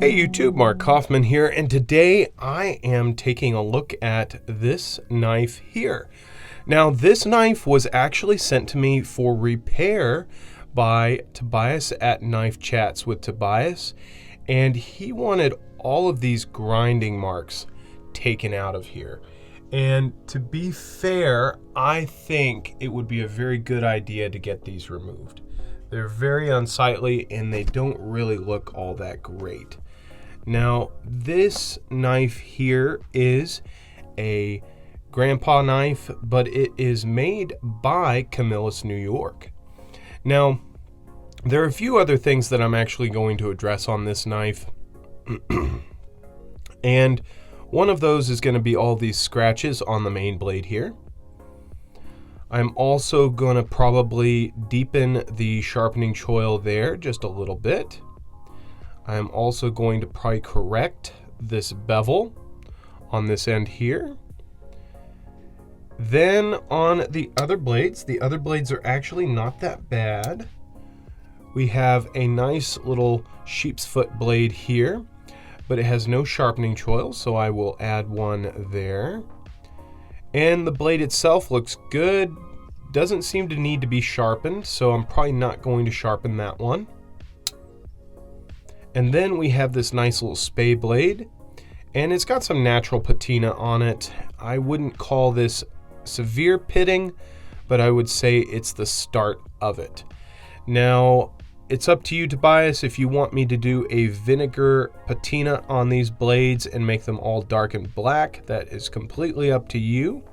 Hey YouTube, Mark Kaufman here, and today I am taking a look at this knife here. Now, this knife was actually sent to me for repair by Tobias at Knife Chats with Tobias, and he wanted all of these grinding marks taken out of here. And to be fair, I think it would be a very good idea to get these removed. They're very unsightly and they don't really look all that great. Now, this knife here is a grandpa knife, but it is made by Camillus, New York. Now, there are a few other things that I'm actually going to address on this knife. And one of those is going to be all these scratches on the main blade here. I'm also going to probably deepen the sharpening choil there just a little bit. I'm also going to probably correct this bevel on this end here. Then on the other blades are actually not that bad. We have a nice little sheep's foot blade here, but it has no sharpening choil, so I will add one there. And the blade itself looks good. Doesn't seem to need to be sharpened, so I'm probably not going to sharpen that one. And then we have this nice little spay blade, and it's got some natural patina on it. I wouldn't call this severe pitting, but I would say it's the start of it. Now, it's up to you, Tobias, if you want me to do a vinegar patina on these blades and make them all dark and black. That is completely up to you.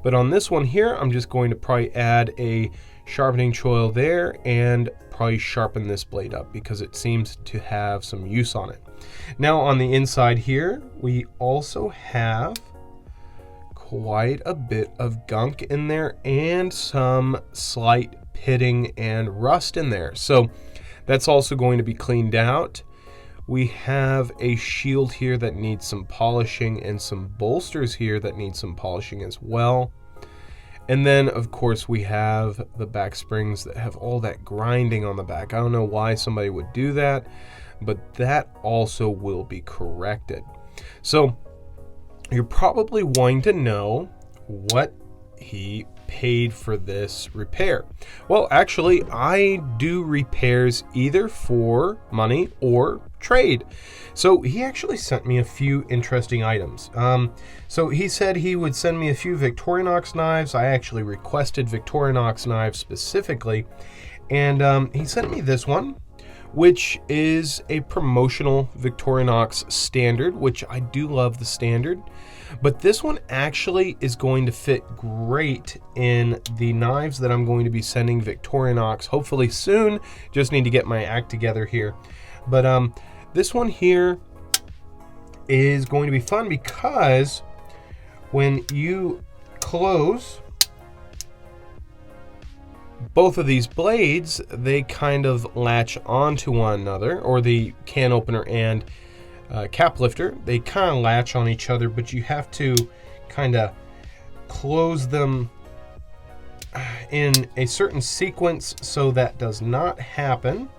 But on this one here, I'm just going to probably add a sharpening choil there and probably sharpen this blade up because it seems to have some use on it. Now on the inside here, we also have quite a bit of gunk in there and some slight pitting and rust in there. So that's also going to be cleaned out. We have a shield here that needs some polishing and some bolsters here that need some polishing as well. And then, of course, we have the back springs that have all that grinding on the back. I don't know why somebody would do that, but that also will be corrected. So you're probably wanting to know what he paid for this repair. Well, actually, I do repairs either for money or trade. So he actually sent me a few interesting items. So he said he would send me a few Victorinox knives. I actually requested Victorinox knives specifically, and he sent me this one, which is a promotional Victorinox standard, which I do love the standard. But this one actually is going to fit great in the knives that I'm going to be sending Victorinox hopefully soon. Just need to get my act together here. But this one here is going to be fun because when you close both of these blades, they kind of latch onto one another, or the can opener and cap lifter, they kind of latch on each other, but you have to kind of close them in a certain sequence so that does not happen.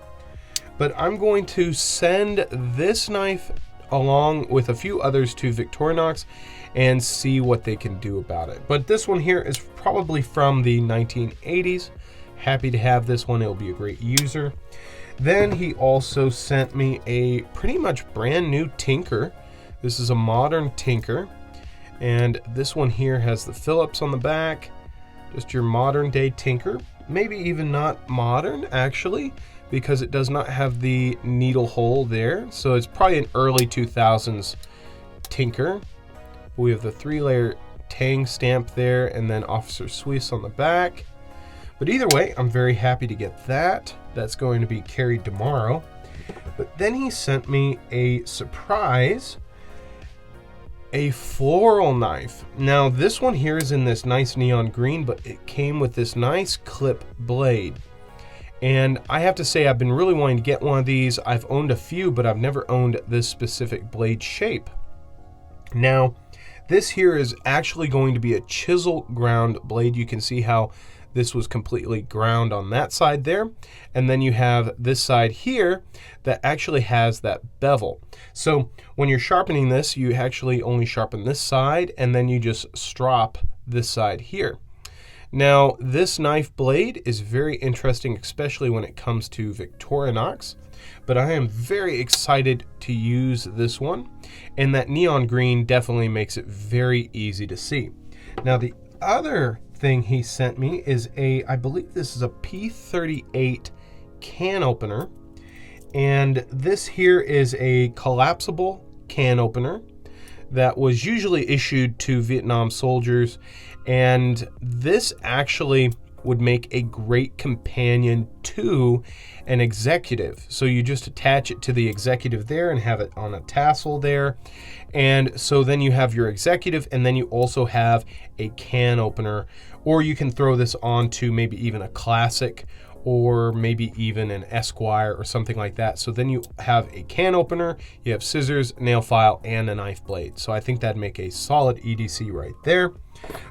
But I'm going to send this knife along with a few others to Victorinox and see what they can do about it. But this one here is probably from the 1980s. Happy to have this one. It'll be a great user. Then he also sent me a pretty much brand new Tinker. This is a modern Tinker, and this one here has the Phillips on the back. Just your modern day Tinker. Maybe even not modern actually, because it does not have the needle hole there. So it's probably an early 2000s Tinker. We have the 3-layer Tang stamp there and then Officer Swiss on the back. But either way, I'm very happy to get that. That's going to be carried tomorrow. But then he sent me a surprise, a floral knife. Now this one here is in this nice neon green, but it came with this nice clip blade. And I have to say, I've been really wanting to get one of these. I've owned a few, but I've never owned this specific blade shape. Now, this here is actually going to be a chisel ground blade. You can see how this was completely ground on that side there. And then you have this side here that actually has that bevel. So when you're sharpening this, you actually only sharpen this side, and then you just strop this side here. Now, this knife blade is very interesting, especially when it comes to Victorinox, but I am very excited to use this one, and that neon green definitely makes it very easy to see. Now, the other thing he sent me is I believe this is a P38 can opener, and this here is a collapsible can opener that was usually issued to Vietnam soldiers, and this actually would make a great companion to an executive. So you just attach it to the executive there and have it on a tassel there. And so then you have your executive, and then you also have a can opener, or you can throw this onto maybe even a classic, or maybe even an Esquire or something like that. So then you have a can opener, you have scissors, nail file, and a knife blade. So I think that'd make a solid EDC right there.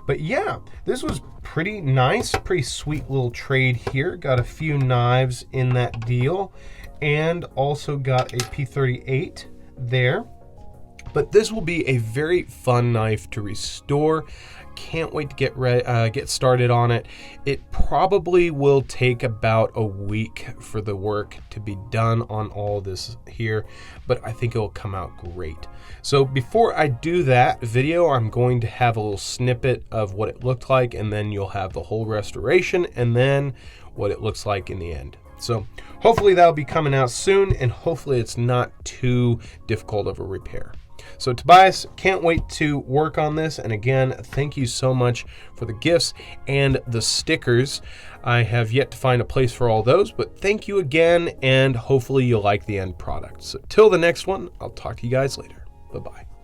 But yeah, this was pretty nice, pretty sweet little trade here. Got a few knives in that deal, and also got a P38 there. But this will be a very fun knife to restore. Can't wait to get started on it. It probably will take about a week for the work to be done on all this here, but I think it will come out great. So before I do that video, I'm going to have a little snippet of what it looked like, and then you'll have the whole restoration, and then what it looks like in the end. So hopefully that'll be coming out soon, and hopefully it's not too difficult of a repair. So Tobias, can't wait to work on this. And again, thank you so much for the gifts and the stickers. I have yet to find a place for all those, but thank you again, and hopefully you'll like the end product. So till the next one, I'll talk to you guys later. Bye-bye.